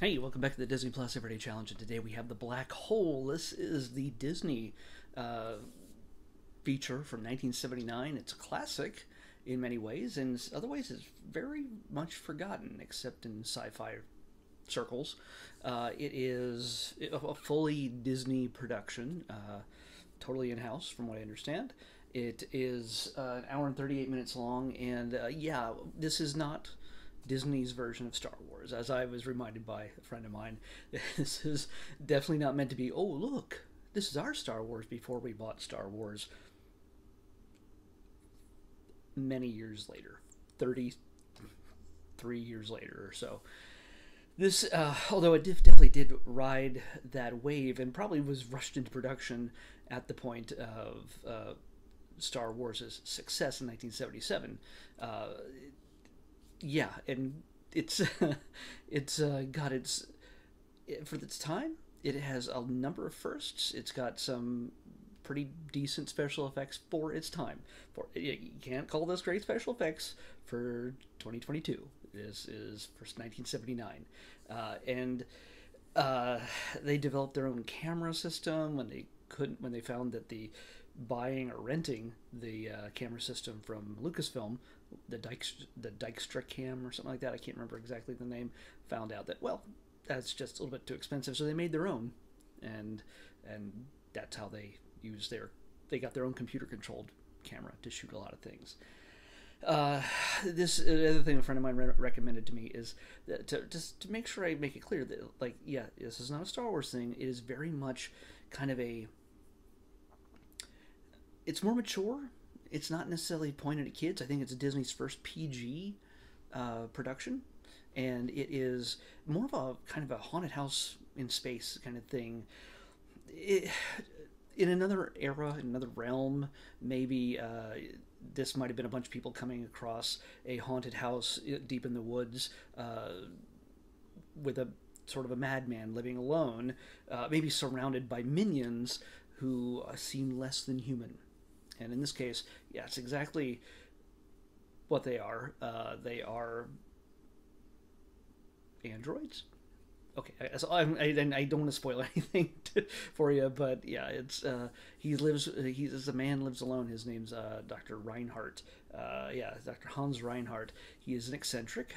Hey, welcome back to the Disney Plus Everyday Challenge, and today we have the Black Hole. This is the Disney uh, feature from 1979. It's a classic in many ways, and in other ways it's very much forgotten, except in sci-fi circles. It is a fully Disney production, totally in-house, from what I understand. It is an hour and 38 minutes long, and yeah, this is not Disney's version of Star Wars. As I was reminded by a friend of mine, this is definitely not meant to be, oh, look, this is our Star Wars before we bought Star Wars many years later, 33 years later or so. This, although it definitely did ride that wave and probably was rushed into production at the point of Star Wars' success in 1977, yeah, and it's it's got its for its time. It has a number of firsts. It's got some pretty decent special effects for its time. For you can't call this great special effects for 2022. This is for 1979, and uh, they developed their own camera system when they found that buying or renting the camera system from Lucasfilm, the Dykstra Cam or something like that. I can't remember exactly the name. Found out that, well, that's just a little bit too expensive, so they made their own, and and that's how they got their own computer controlled camera to shoot a lot of things. This other thing a friend of mine recommended to me is that to make sure I make it clear that, like, yeah, this is not a Star Wars thing. It is very much kind of it's more mature. It's not necessarily pointed at kids. I think it's Disney's first PG production, and it is more of a kind of a haunted house in space kind of thing. It, in another era, in another realm, maybe this might have been a bunch of people coming across a haunted house deep in the woods with a sort of a madman living alone, maybe surrounded by minions who seem less than human. And in this case, yeah, it's exactly what they are. They are androids. Okay, so I don't want to spoil anything for you, but yeah, it's he's a man lives alone. His name's Dr. Reinhardt. Yeah, Dr. Hans Reinhardt. He is an eccentric.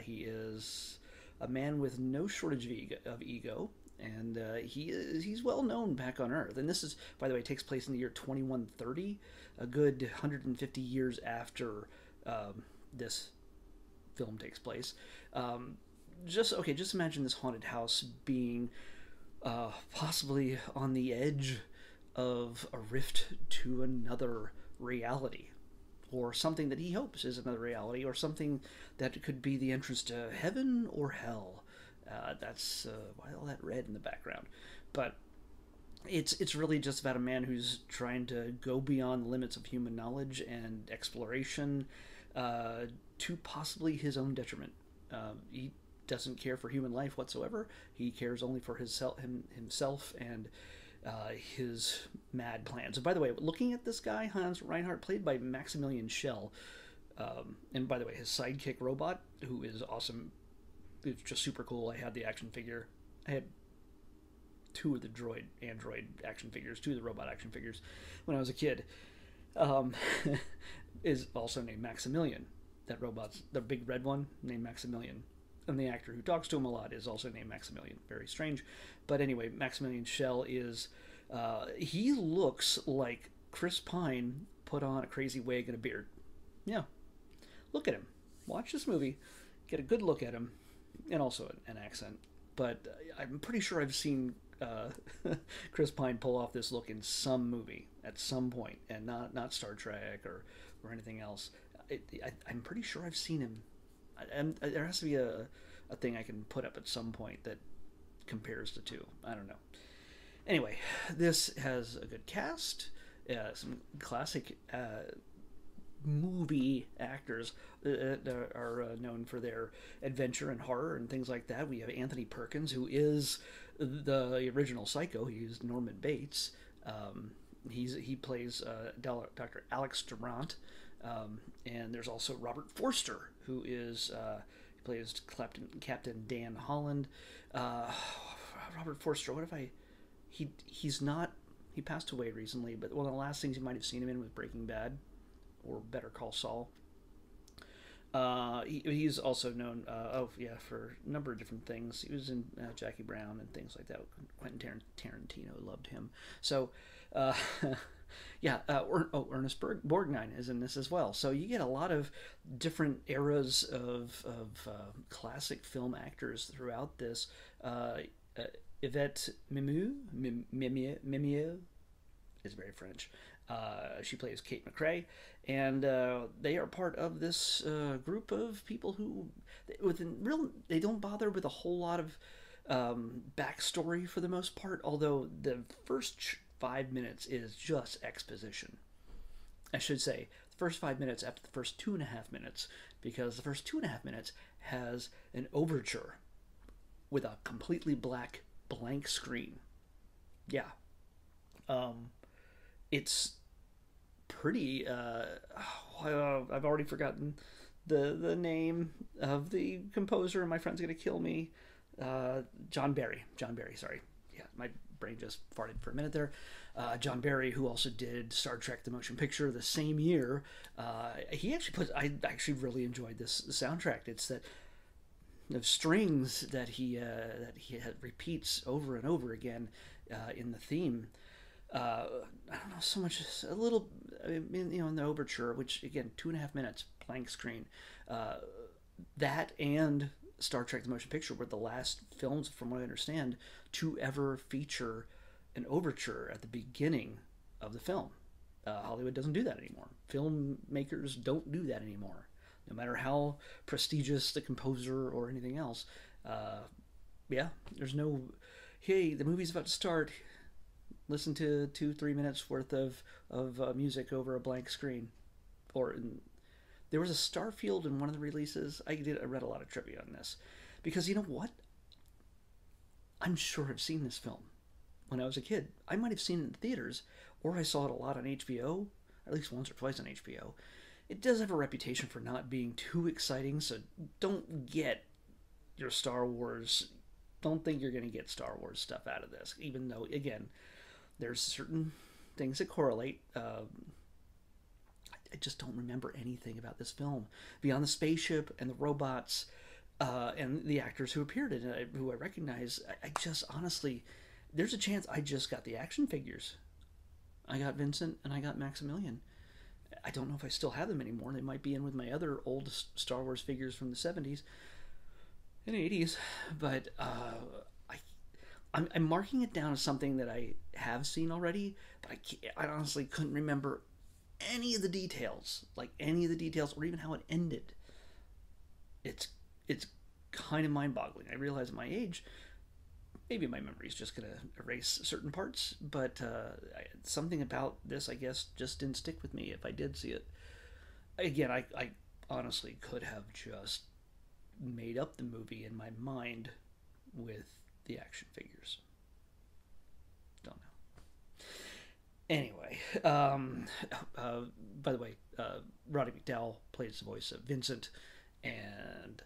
He is a man with no shortage of ego, and he's well known back on Earth. And this is, by the way, takes place in the year 2130, a good 150 years after this film takes place. Just imagine this haunted house being possibly on the edge of a rift to another reality, or something that he hopes is another reality, or something that could be the entrance to heaven or hell. That's why all that red in the background. But it's really just about a man who's trying to go beyond the limits of human knowledge and exploration, to possibly his own detriment. He doesn't care for human life whatsoever. He cares only for himself and his mad plans. And by the way, looking at this guy, Hans Reinhardt, played by Maximilian Schell, and by the way, his sidekick robot, who is awesome, it's just super cool. I had the action figure. I had two of the android action figures, two of the robot action figures when I was a kid. Um, is also named Maximilian. That robot's the big red one, named Maximilian. And the actor who talks to him a lot is also named Maximilian. Very strange. But anyway, Maximilian Schell is. He looks like Chris Pine put on a crazy wig and a beard. Yeah. Look at him. Watch this movie. Get a good look at him. And also an accent. But I'm pretty sure I've seen Chris Pine pull off this look in some movie at some point, and not Star Trek or anything else. I'm pretty sure I've seen him. There has to be a thing I can put up at some point that compares the two. I don't know. Anyway, this has a good cast, some classic movie actors that are known for their adventure and horror and things like that. We have Anthony Perkins, who is the original Psycho. He's Norman Bates. He plays Dr. Alex Durant. And there's also Robert Forster, who is plays Captain Dan Holland. Uh, Robert Forster. What if I? He's not. He passed away recently, but one of the last things you might have seen him in was Breaking Bad, or Better Call Saul. He's also known, for a number of different things. He was in Jackie Brown and things like that. Quentin Tarantino loved him. So, uh, Ernest Borgnine is in this as well. So you get a lot of different eras of classic film actors throughout this. Yvette Mimieux is very French. She plays Kate McRae, and they are part of this group of people who, they don't bother with a whole lot of backstory for the most part. Although the first 5 minutes is just exposition. I should say the first 5 minutes after the first 2.5 minutes, because the first 2.5 minutes has an overture with a completely blank screen. Yeah. It's pretty. I've already forgotten the name of the composer, and my friend's gonna kill me. John Barry. Sorry. Yeah, my brain just farted for a minute there. John Barry, who also did Star Trek: The Motion Picture the same year. He actually I actually really enjoyed this soundtrack. It's that of strings that he repeats over and over again in the theme. I don't know so much, a little, in the overture, which again 2.5 minutes blank screen. That and Star Trek: The Motion Picture were the last films, from what I understand, to ever feature an overture at the beginning of the film. Hollywood doesn't do that anymore. Filmmakers don't do that anymore, no matter how prestigious the composer or anything else. There's no, hey, the movie's about to start, listen to 2-3 minutes worth of music over a blank screen. There was a Starfield in one of the releases. I read a lot of trivia on this, because you know what? I'm sure I've seen this film when I was a kid. I might have seen it in theaters, or I saw it a lot on HBO, at least once or twice on HBO. It does have a reputation for not being too exciting, so don't get your Star Wars. Don't think you're going to get Star Wars stuff out of this, even though, again, there's certain things that correlate. I just don't remember anything about this film beyond the spaceship and the robots and the actors who appeared in it, who I recognize. I just honestly, there's a chance I just got the action figures. I got Vincent and I got Maximilian. I don't know if I still have them anymore. They might be in with my other old Star Wars figures from the 70s and 80s, but I'm marking it down as something that I have seen already, but I honestly couldn't remember any of the details, or even how it ended. It's kind of mind-boggling. I realize at my age, maybe my memory's just going to erase certain parts, but something about this, I guess, just didn't stick with me if I did see it. Again, I honestly could have just made up the movie in my mind with the action figures. Don't know. Anyway, by the way, Roddy McDowall plays the voice of Vincent, and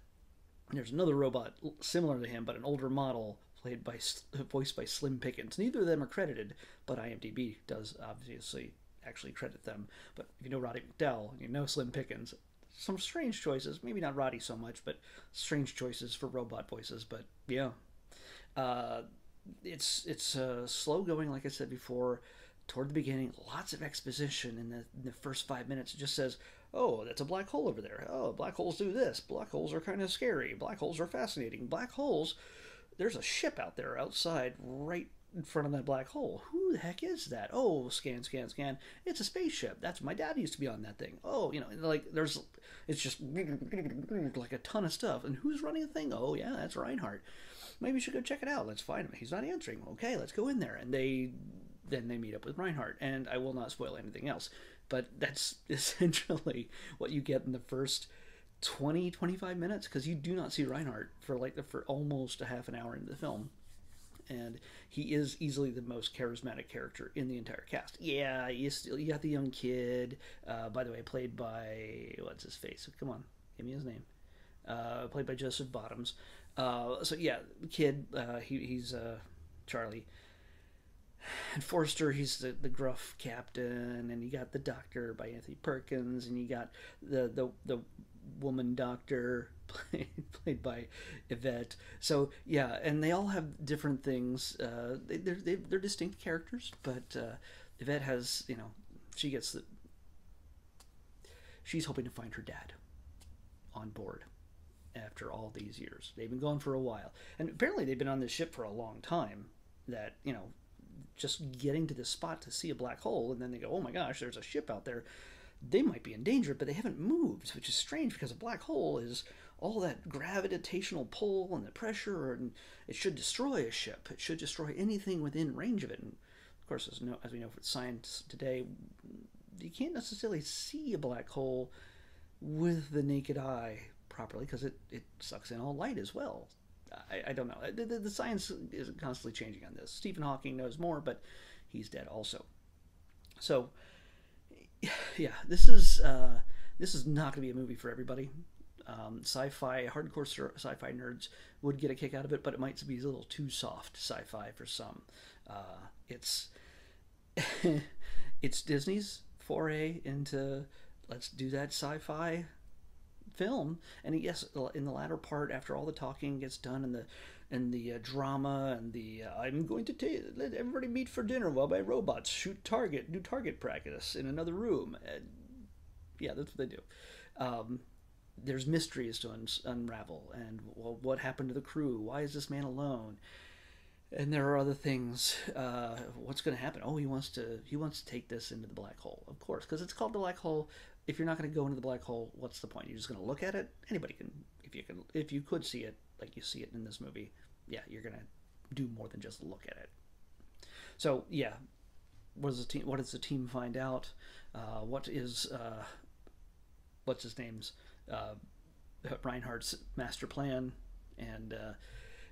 there's another robot similar to him, but an older model, voiced by Slim Pickens. Neither of them are credited, but IMDb does obviously actually credit them. But if you know Roddy McDowall, you know Slim Pickens. Some strange choices, maybe not Roddy so much, but strange choices for robot voices. But yeah, it's slow going, like I said before. Toward the beginning, lots of exposition in the first 5 minutes. It just says, oh, that's a black hole over there. Oh, black holes do this. Black holes are kind of scary. Black holes are fascinating. Black holes, there's a ship out there outside right in front of that black hole. Who the heck is that? Oh, scan. It's a spaceship. That's my dad used to be on that thing. Oh, it's just like a ton of stuff. And who's running the thing? Oh, yeah, that's Reinhardt. Maybe we should go check it out. Let's find him. He's not answering. Okay, let's go in there. And then they meet up with Reinhardt, and I will not spoil anything else, but that's essentially what you get in the first 20-25 minutes, because you do not see Reinhardt for almost a half an hour into the film, and he is easily the most charismatic character in the entire cast. Yeah, you got the young kid, by the way, played by, what's his face? Come on, give me his name. played by Joseph Bottoms. So yeah, the kid, he's Charlie. And Forrester, he's the gruff captain, and you got the doctor by Anthony Perkins, and you got the woman doctor played by Yvette. So yeah, and they all have different things. They're distinct characters, but Yvette has, she gets the she's hoping to find her dad on board after all these years. They've been gone for a while, and apparently they've been on this ship for a long time. That just getting to this spot to see a black hole, and then they go, oh my gosh, there's a ship out there. They might be in danger, but they haven't moved, which is strange because a black hole is all that gravitational pull and the pressure, and it should destroy a ship. It should destroy anything within range of it. And of course, as we know from science today, you can't necessarily see a black hole with the naked eye properly because it sucks in all light as well. I don't know. The science is constantly changing on this. Stephen Hawking knows more, but he's dead also. So, yeah, this is not going to be a movie for everybody. Sci-fi, hardcore sci-fi nerds would get a kick out of it, but it might be a little too soft sci-fi for some. It's it's Disney's foray into let's do that sci-fi film, and yes, in the latter part, after all the talking gets done and the drama and the I'm going to let everybody meet for dinner while my robots do target practice in another room. And yeah, that's what they do. There's mysteries to unravel, and well, what happened to the crew? Why is this man alone? And there are other things. What's going to happen? Oh, he wants to take this into the black hole, of course, because it's called the black hole. If you're not going to go into the black hole, what's the point? You're just going to look at it. Anybody can, if you could see it like you see it in this movie, yeah, you're going to do more than just look at it. So yeah, what does the team find out? What is what's his name's Reinhardt's master plan? And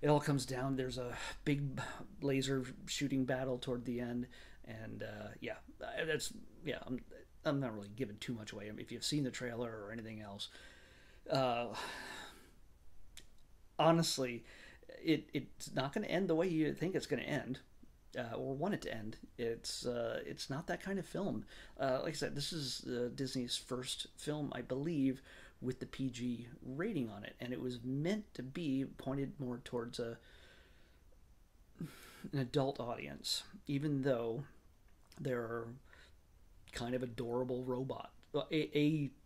it all comes down. There's a big laser shooting battle toward the end, and I'm not really giving too much away. I mean, if you've seen the trailer or anything else, honestly, it's not going to end the way you think it's going to end, or want it to end. It's not that kind of film. Like I said, this is Disney's first film, I believe, with the PG rating on it, and it was meant to be pointed more towards an adult audience, even though there are kind of adorable robot,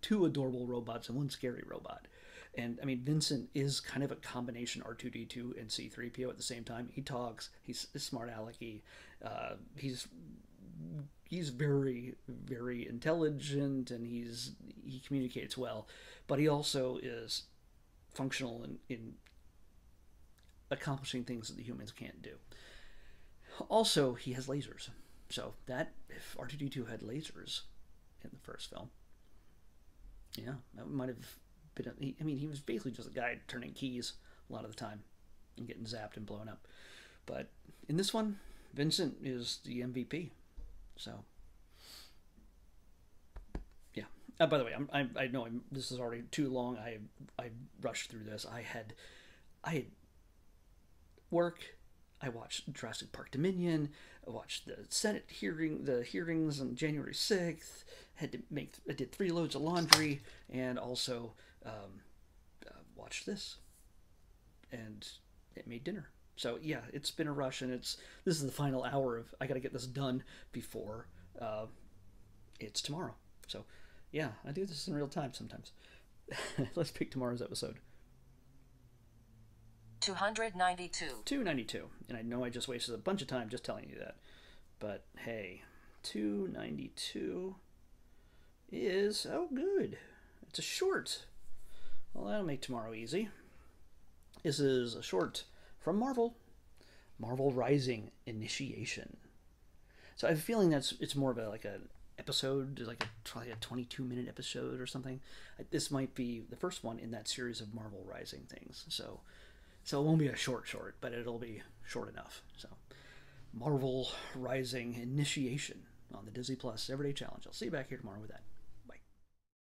two adorable robots and one scary robot. And I mean, Vincent is kind of a combination R2D2 and C3PO at the same time. He talks, he's smart alecky, he's very, very intelligent, and he communicates well, but he also is functional in accomplishing things that the humans can't do. Also, he has lasers. So that, if R2D2 had lasers in the first film, yeah, that might have been. He was basically just a guy turning keys a lot of the time and getting zapped and blown up. But in this one, Vincent is the MVP. So yeah. By the way, I know this is already too long. I rushed through this. I had work. I watched Jurassic Park Dominion. I watched the Senate hearings on January 6th. I did 3 loads of laundry, and also watched this, and it made dinner. So yeah, it's been a rush, and this is the final hour of I got to get this done before it's tomorrow. So yeah, I do this in real time sometimes. Let's pick tomorrow's episode. 292. 292. And I know I just wasted a bunch of time just telling you that. But hey, 292 is, oh good, it's a short. Well, that'll make tomorrow easy. This is a short from Marvel Rising Initiation. So I have a feeling it's more of an episode, probably a 22-minute episode or something. This might be the first one in that series of Marvel Rising things. So it won't be a short, but it'll be short enough. So, Marvel Rising Initiation on the Disney Plus Everyday Challenge. I'll see you back here tomorrow with that.